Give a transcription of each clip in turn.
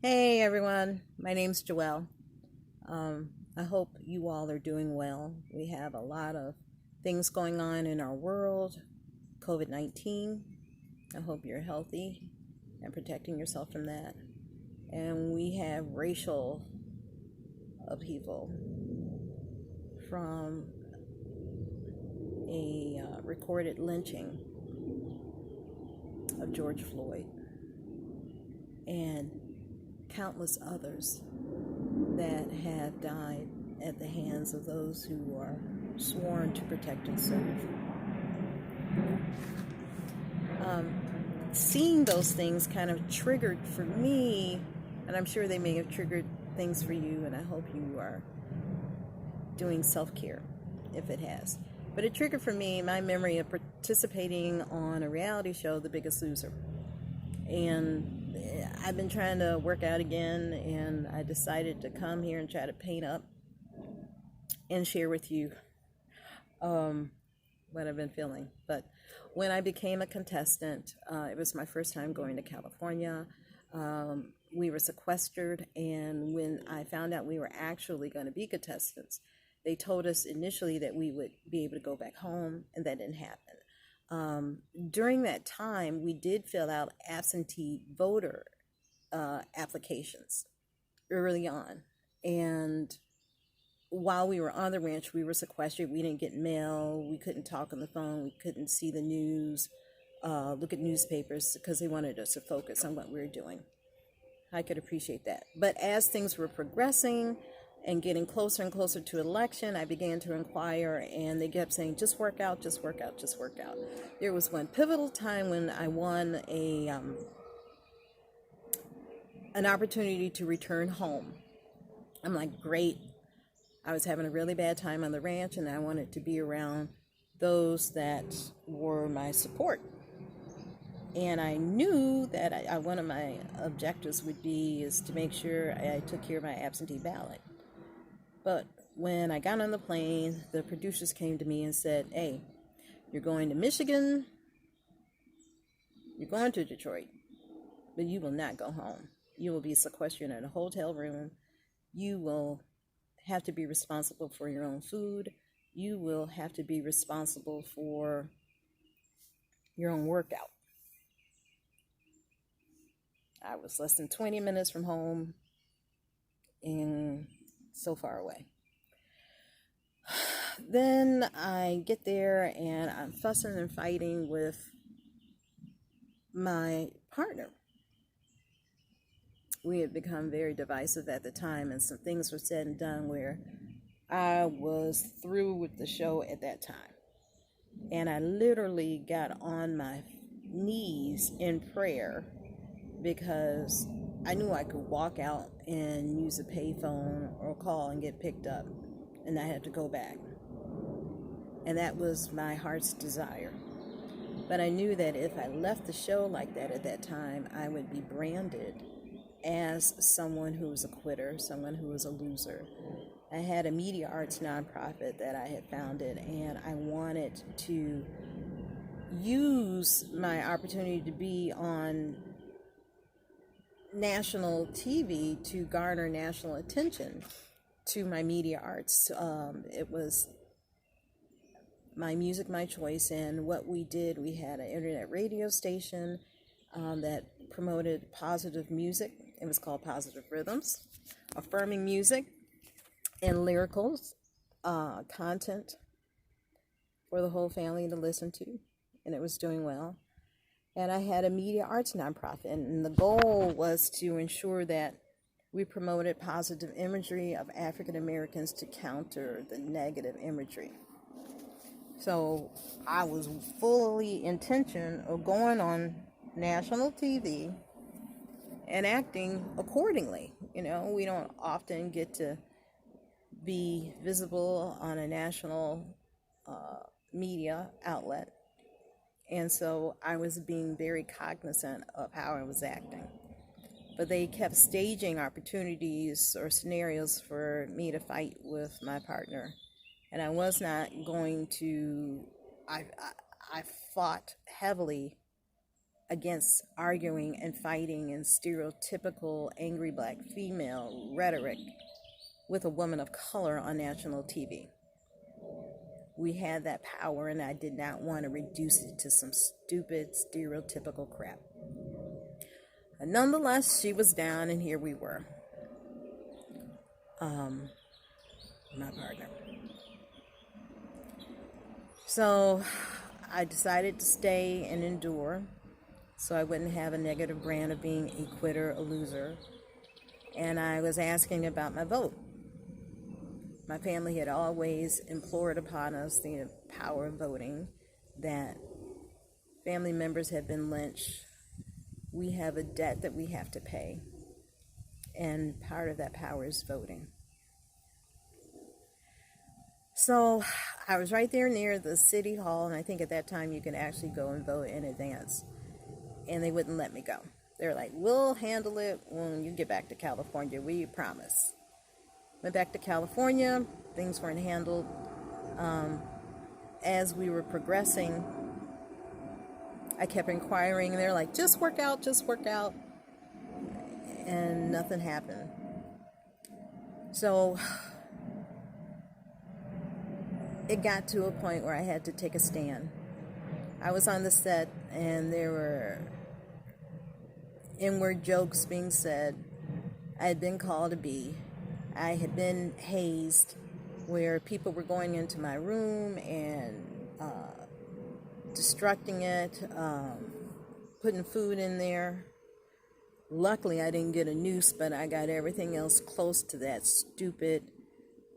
Hey everyone, my name's Joelle. I hope you all are doing well. We have a lot of things going on in our world, COVID 19. I hope you're healthy and protecting yourself from that. And we have racial upheaval from a recorded lynching of George Floyd and countless others that have died at the hands of those who are sworn to protect and serve. Seeing those things kind of triggered for me, and I'm sure they may have triggered things for you, and I hope you are doing self-care if it has. But it triggered for me my memory of participating on a reality show, The Biggest Loser. And I've been trying to work out again, and I decided to come here and try to paint up and share with you what I've been feeling. But when I became a contestant, it was my first time going to California. We were sequestered, and when I found out we were actually going to be contestants, they told us initially that we would be able to go back home, and that didn't happen. During that time, we did fill out absentee voter applications early on, and while we were on the ranch, we were sequestered. We didn't get mail. We couldn't talk on the phone. We couldn't see the news, look at newspapers, because they wanted us to focus on what we were doing. I could appreciate that. But as things were progressing and getting closer and closer to election, I began to inquire, and they kept saying, just work out, just work out, just work out. There was one pivotal time when I won an opportunity to return home. I'm like, great. I was having a really bad time on the ranch, and I wanted to be around those that were my support. And I knew that one of my objectives would be is to make sure I took care of my absentee ballot. But when I got on the plane, the producers came to me and said, hey, you're going to Michigan, you're going to Detroit, but you will not go home. You will be sequestered in a hotel room. You will have to be responsible for your own food. You will have to be responsible for your own workout. I was less than 20 minutes from home and so far away. Then I get there and I'm fussing and fighting with my partner. We had become very divisive at the time, and some things were said and done where I was through with the show at that time. And I literally got on my knees in prayer because I knew I could walk out and use a payphone or call and get picked up, and I had to go back. And that was my heart's desire. But I knew that if I left the show like that at that time, I would be branded as someone who was a quitter, someone who was a loser. I had a media arts nonprofit that I had founded, and I wanted to use my opportunity to be on national TV to garner national attention to my media arts. It was my music, my choice, and what we did, we had an internet radio station that promoted positive music. It was called Positive Rhythms, affirming music and lyrical content for the whole family to listen to, and it was doing well. And I had a media arts nonprofit, and the goal was to ensure that we promoted positive imagery of African Americans to counter the negative imagery. So I was fully intention of going on national TV and acting accordingly. You know, we don't often get to be visible on a national media outlet. And so I was being very cognizant of how I was acting. But they kept staging opportunities or scenarios for me to fight with my partner. And I was not going to, I fought heavily against arguing and fighting and stereotypical angry black female rhetoric with a woman of color on national TV. We had that power, and I did not want to reduce it to some stupid stereotypical crap. And nonetheless, she was down, and here we were. My partner. So I decided to stay and endure, so I wouldn't have a negative brand of being a quitter, a loser. And I was asking about my vote. My family had always implored upon us the power of voting, that family members had been lynched. We have a debt that we have to pay, and part of that power is voting. So I was right there near the city hall, and I think at that time you could actually go and vote in advance, and they wouldn't let me go. They're like, we'll handle it when you get back to California, we promise. Went back to California, things weren't handled. As we were progressing, I kept inquiring, and they're like, just work out, and nothing happened. So it got to a point where I had to take a stand. I was on the set, and there were inward jokes being said. I had been called a bee. I had been hazed, where people were going into my room and destructing it, putting food in there. Luckily, I didn't get a noose, but I got everything else close to that stupid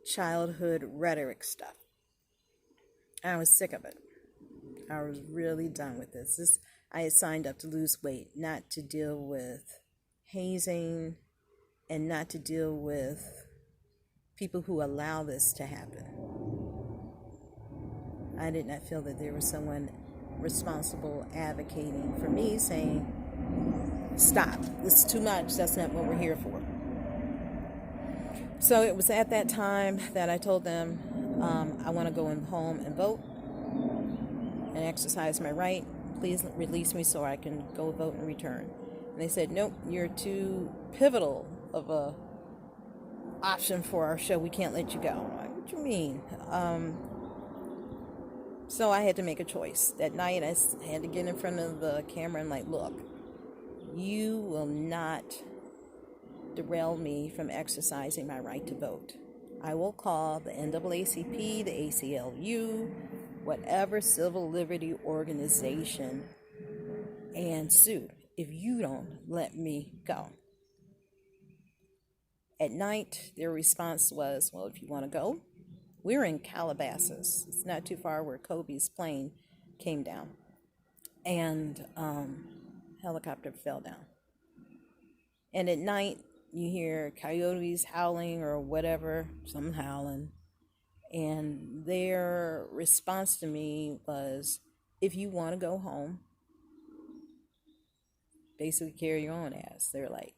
childhood rhetoric stuff. I was sick of it. I was really done with this. I had signed up to lose weight, not to deal with hazing, and not to deal with people who allow this to happen. I did not feel that there was someone responsible advocating for me, saying, stop, this is too much, that's not what we're here for. So it was at that time that I told them, I want to go home and vote and exercise my right. Please release me so I can go vote and return. And they said, nope, you're too pivotal of a option for our show. We can't let you go. I'm like, what do you mean? So I had to make a choice. That night I had to get in front of the camera and like, look, you will not derail me from exercising my right to vote. I will call the NAACP, the ACLU, whatever civil liberty organization, and sue if you don't let me go. At night, their response was, well, if you want to go, we're in Calabasas. It's not too far where Kobe's plane came down, and helicopter fell down. And at night, you hear coyotes howling or whatever, some howling. And their response to me was, if you want to go home, basically carry your own ass. They're like,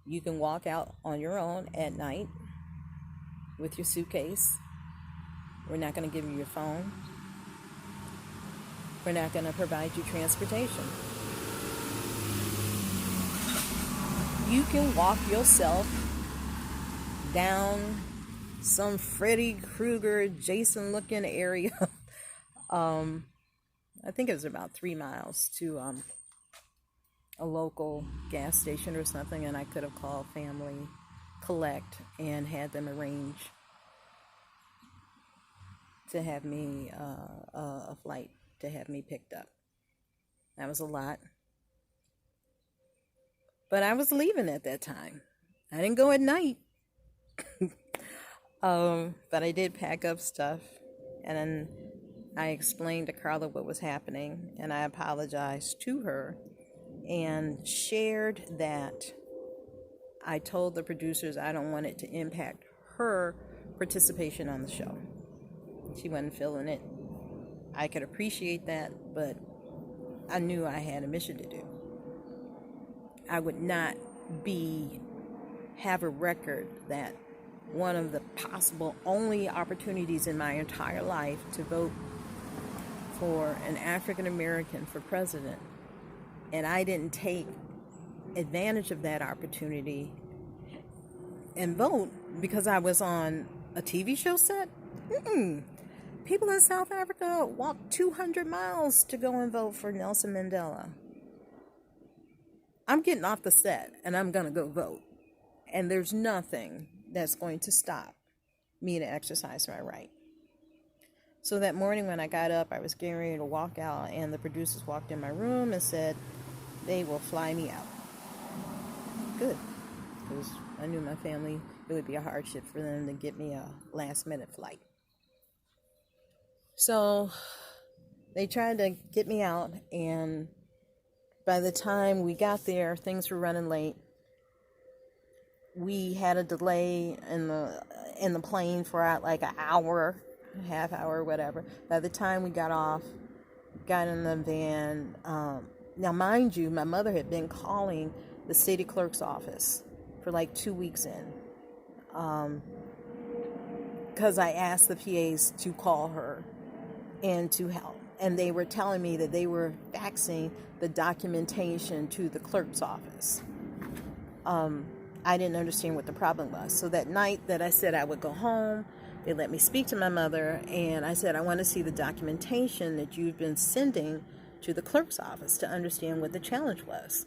you can walk out on your own at night with your suitcase. We're not going to give you your phone. We're not going to provide you transportation. You can walk yourself down some Freddy Krueger, Jason looking area. I think it was about 3 miles to a local gas station or something, and I could have called Family Collect and had them arrange to have me a flight to have me picked up. That was a lot. But I was leaving at that time. I didn't go at night. But I did pack up stuff, and then I explained to Carla what was happening, and I apologized to her and shared that I told the producers I don't want it to impact her participation on the show. She wasn't feeling it. I could appreciate that, but I knew I had a mission to do. I would not have a record that one of the possible only opportunities in my entire life to vote for an African American for president And I didn't take advantage of that opportunity and vote because I was on a TV show set. People in South Africa walked 200 miles to go and vote for Nelson Mandela. I'm getting off the set and I'm going to go vote. And there's nothing that's going to stop me to exercise my right. So that morning when I got up, I was getting ready to walk out, and the producers walked in my room and said they will fly me out. Good. Because I knew my family, it would be a hardship for them to get me a last-minute flight. So they tried to get me out, and by the time we got there, things were running late. We had a delay in the plane for like an hour, half hour, whatever. By the time we got off, got in the van. Now, mind you, my mother had been calling the city clerk's office for like 2 weeks in, because I asked the PAs to call her and to help. And they were telling me that they were faxing the documentation to the clerk's office. I didn't understand what the problem was. So that night that I said I would go home, they let me speak to my mother, and I said, I want to see the documentation that you've been sending to the clerk's office to understand what the challenge was.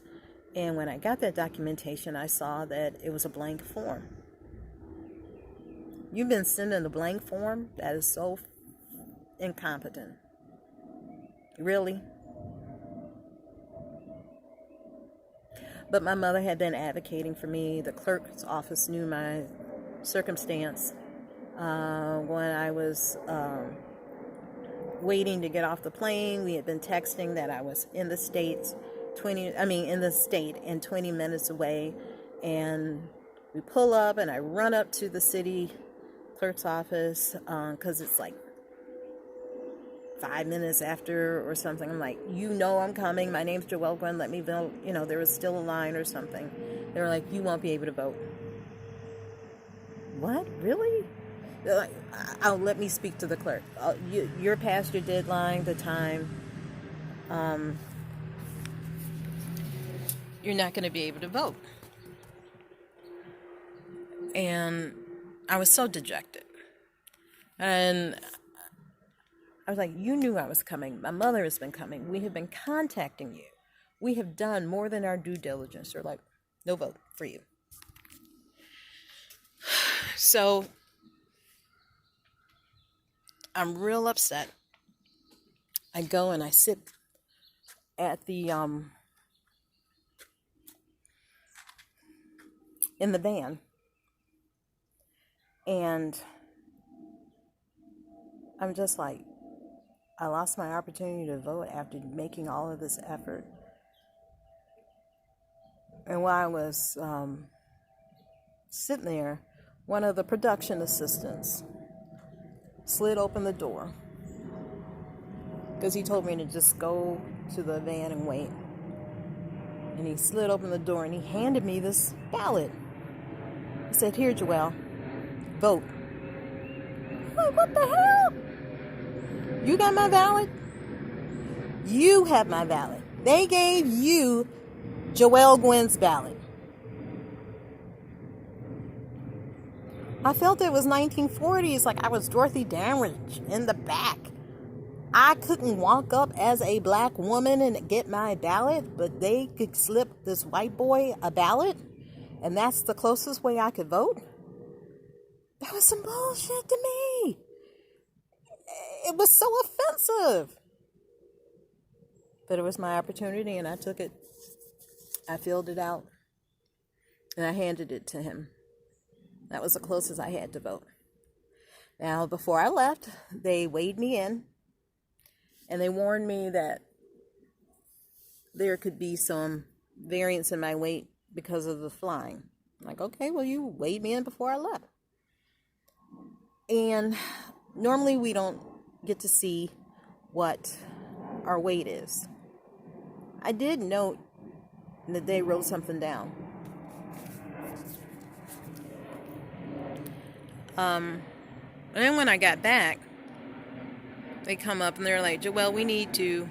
And when I got that documentation, I saw that it was a blank form. You've been sending a blank form? That is so incompetent. Really? But my mother had been advocating for me. The clerk's office knew my circumstance. When I was waiting to get off the plane, we had been texting that I was in the state and 20 minutes away. And we pull up, and I run up to the city clerk's office because it's like 5 minutes after or something. I'm like, I'm coming. My name's Joelle Gwen. Let me vote. There was still a line or something. They were like, you won't be able to vote. What? Really? They're like, let me speak to the clerk. You're past your deadline, the time. You're not going to be able to vote. And I was so dejected. And I was like, you knew I was coming. My mother has been coming. We have been contacting you. We have done more than our due diligence. They're like, no vote for you. So I'm real upset. I go and I sit at the in the van, and I'm just like, I lost my opportunity to vote after making all of this effort. And while I was sitting there, one of the production assistants slid open the door because he told me to just go to the van and wait. And he slid open the door and he handed me this ballot. He said, here, Joelle, vote. I'm like, what the hell? You got my ballot? You have my ballot. They gave you Joelle Gwen's ballot. I felt it was 1940s, like I was Dorothy Dandridge in the back. I couldn't walk up as a black woman and get my ballot, but they could slip this white boy a ballot, and that's the closest way I could vote? That was some bullshit to me. It was so offensive. But it was my opportunity, and I took it. I filled it out, and I handed it to him. That was the closest I had to vote. Now, before I left, they weighed me in, and they warned me that there could be some variance in my weight because of the flying. I'm like, okay, well, you weighed me in before I left. And normally we don't get to see what our weight is. I did note that they wrote something down. And then when I got back, they come up and they're like, Joelle, we need to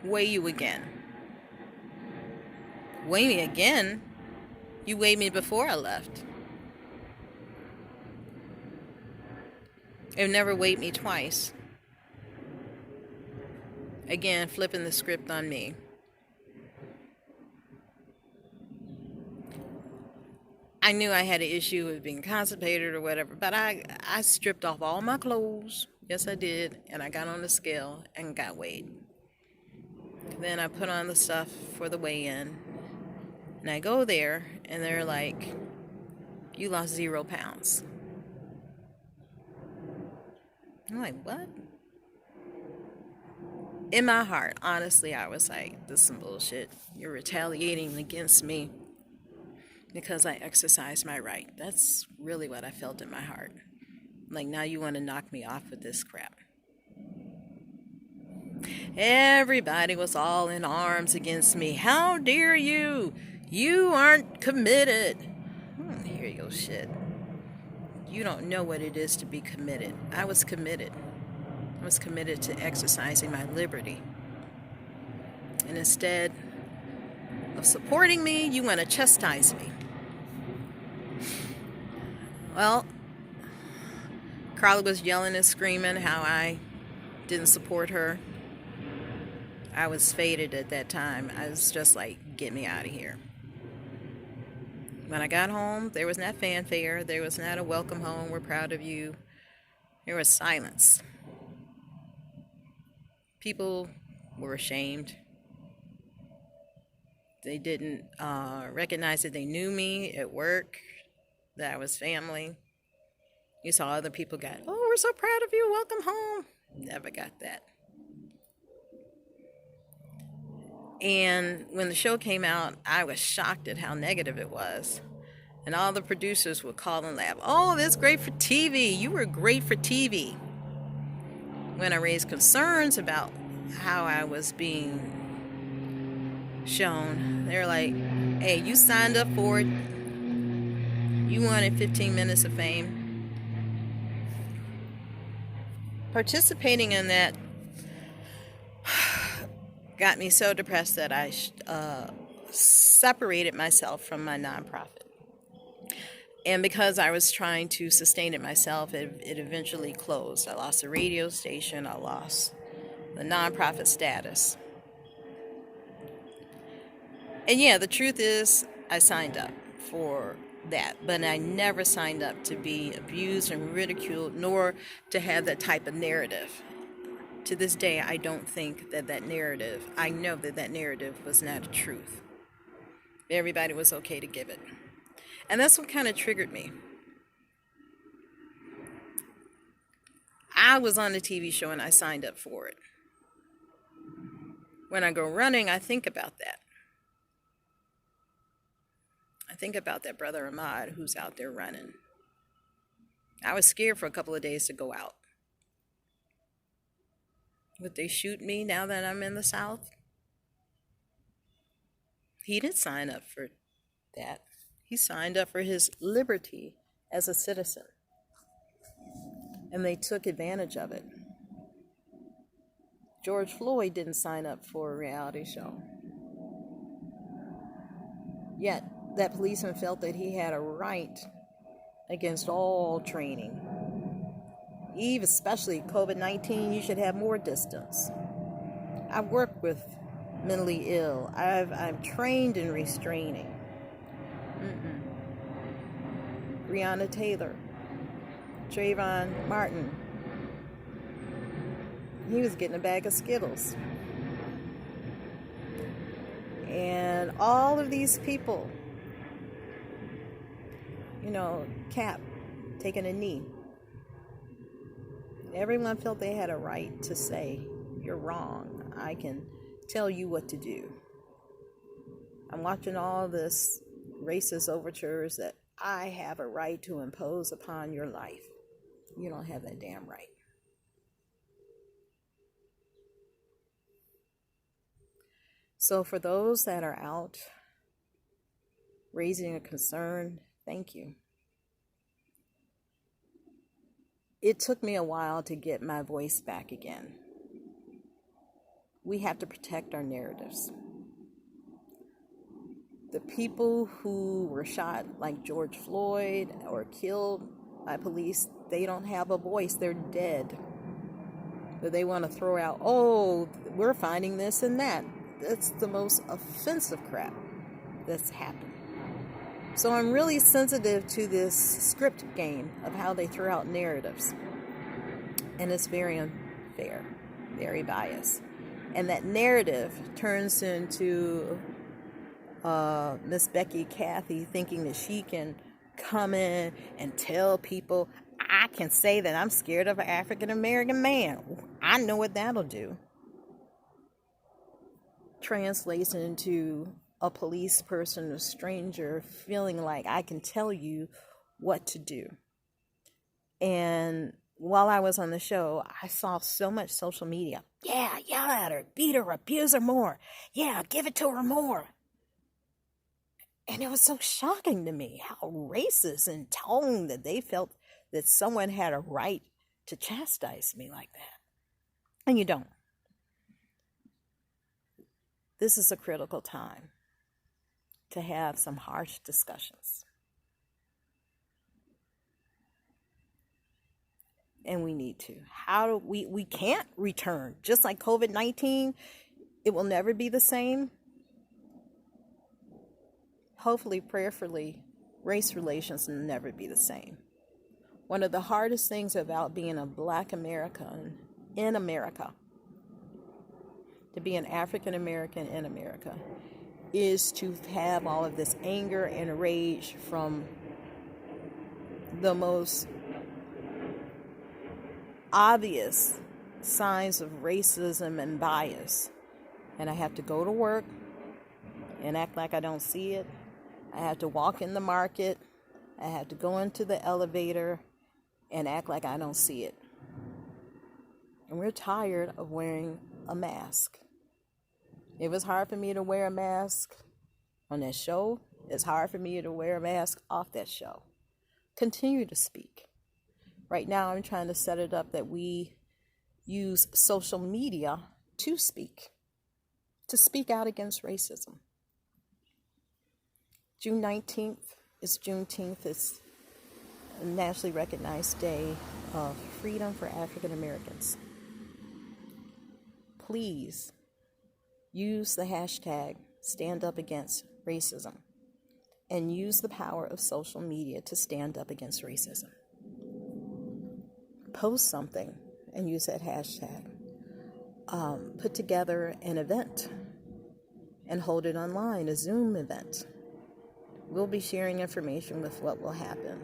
weigh you again. Weigh me again? You weighed me before I left. You've never weighed me twice. Again, flipping the script on me. I knew I had an issue with being constipated or whatever, but I stripped off all my clothes. Yes, I did. And I got on the scale and got weighed. Then I put on the stuff for the weigh-in. And I go there, and they're like, you lost 0 pounds. I'm like, what? In my heart, honestly, I was like, this is some bullshit. You're retaliating against me because I exercised my right. That's really what I felt in my heart. Like, now you want to knock me off with this crap. Everybody was all in arms against me. How dare you? You aren't committed. Here you go, shit. You don't know what it is to be committed. I was committed. I was committed to exercising my liberty. And instead of supporting me, you want to chastise me. Well, Carla was yelling and screaming how I didn't support her. I was faded at that time. I was just like, get me out of here. When I got home, there was not fanfare. There was not a welcome home, we're proud of you. There was silence. People were ashamed. They didn't recognize that they knew me at work, that I was family. You saw other people got, oh, we're so proud of you, welcome home. Never got that. And when the show came out, I was shocked at how negative it was. And all the producers would call and laugh. Oh, that's great for TV. You were great for TV. When I raised concerns about how I was being shown, they're like, hey, you signed up for it. You wanted 15 minutes of fame. Participating in that got me so depressed that I separated myself from my nonprofit. And because I was trying to sustain it myself, it eventually closed. I lost the radio station. I lost the nonprofit status. And yeah, the truth is, I signed up for that, but I never signed up to be abused and ridiculed, nor to have that type of narrative. To this day, I don't think that narrative, I know that narrative was not a truth. Everybody was okay to give it. And that's what kind of triggered me. I was on a TV show and I signed up for it. When I go running, I think about that. I think about that brother Ahmad who's out there running. I was scared for a couple of days to go out. Would they shoot me now that I'm in the South? He didn't sign up for that. He signed up for his liberty as a citizen. And they took advantage of it. George Floyd didn't sign up for a reality show. Yet, that policeman felt that he had a right against all training. Eve, especially COVID-19, you should have more distance. I've worked with mentally ill. I'm trained in restraining. Breonna Taylor, Trayvon Martin. He was getting a bag of Skittles. And all of these people, Cap taking a knee. Everyone felt they had a right to say, you're wrong. I can tell you what to do. I'm watching all this racist overtures that I have a right to impose upon your life. You don't have that damn right. So for those that are out raising a concern, thank you. It took me a while to get my voice back again. We have to protect our narratives. The people who were shot, like George Floyd, or killed by police, they don't have a voice. They're dead. But they want to throw out, oh, we're finding this and that. That's the most offensive crap that's happened. So I'm really sensitive to this script game of how they throw out narratives. And it's very unfair, very biased. And that narrative turns into Miss Becky Cathy thinking that she can come in and tell people, I can say that I'm scared of an African American man. I know what that'll do. Translates into a police person, a stranger, feeling like I can tell you what to do. And while I was on the show, I saw so much social media. Yeah, yell at her, beat her, abuse her more. Yeah, give it to her more. And it was so shocking to me how racist and tone that they felt that someone had a right to chastise me like that. And you don't. This is a critical time to have some harsh discussions. And we need to. How do we can't return. Just like COVID-19, it will never be the same. Hopefully, prayerfully, race relations will never be the same. One of the hardest things about being a Black American in America, to be an African American in America, is to have all of this anger and rage from the most obvious signs of racism and bias. And I have to go to work and act like I don't see it. I have to walk in the market. I have to go into the elevator and act like I don't see it. And we're tired of wearing a mask. It was hard for me to wear a mask on that show. It's hard for me to wear a mask off that show. Continue to speak. Right now, I'm trying to set it up that we use social media to speak out against racism. June 19th is Juneteenth. It's a nationally recognized day of freedom for African Americans. Please use the hashtag Stand Up Against Racism and use the power of social media to stand up against racism. Post something and use that hashtag. Put together an event and hold it online, a Zoom event. We'll be sharing information with what will happen.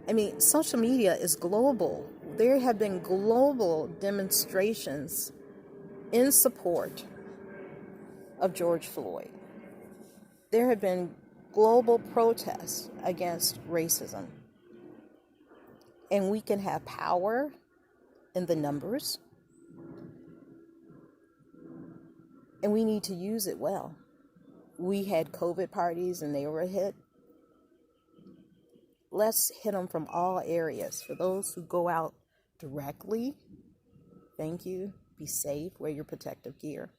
I mean, social media is global. There have been global demonstrations in support of George Floyd. There have been global protests against racism. And we can have power in the numbers. And we need to use it well. We had COVID parties and they were a hit. Let's hit them from all areas. For those who go out directly, thank you. Be safe. Wear your protective gear.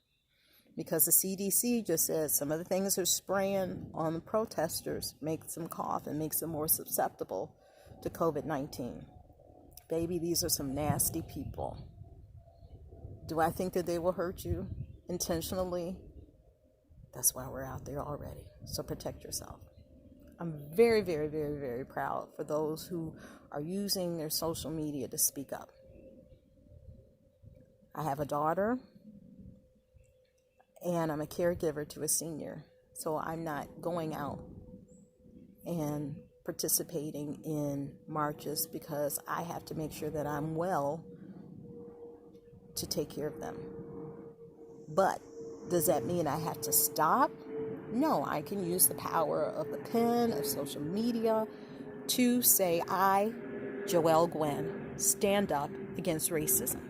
Because the CDC just said some of the things they're spraying on the protesters makes them cough and makes them more susceptible to COVID-19. Baby, these are some nasty people. Do I think that they will hurt you intentionally? That's why we're out there already. So protect yourself. I'm very, very, very, very proud for those who are using their social media to speak up. I have a daughter, and I'm a caregiver to a senior. So I'm not going out and participating in marches because I have to make sure that I'm well to take care of them. But does that mean I have to stop? No, I can use the power of the pen, of social media, to say, I, Joelle Gwen, stand up against racism.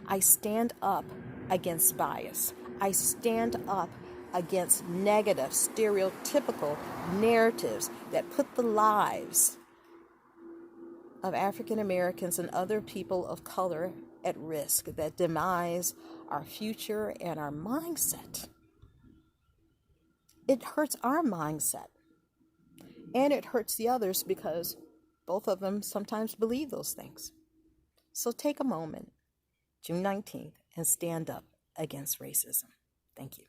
I stand up against bias. I stand up against negative, stereotypical narratives that put the lives of African Americans and other people of color at risk, that demise our future and our mindset. it hurts our mindset. And it hurts the others because both of them sometimes believe those things. So take a moment, June 19th, and stand up against racism. Thank you.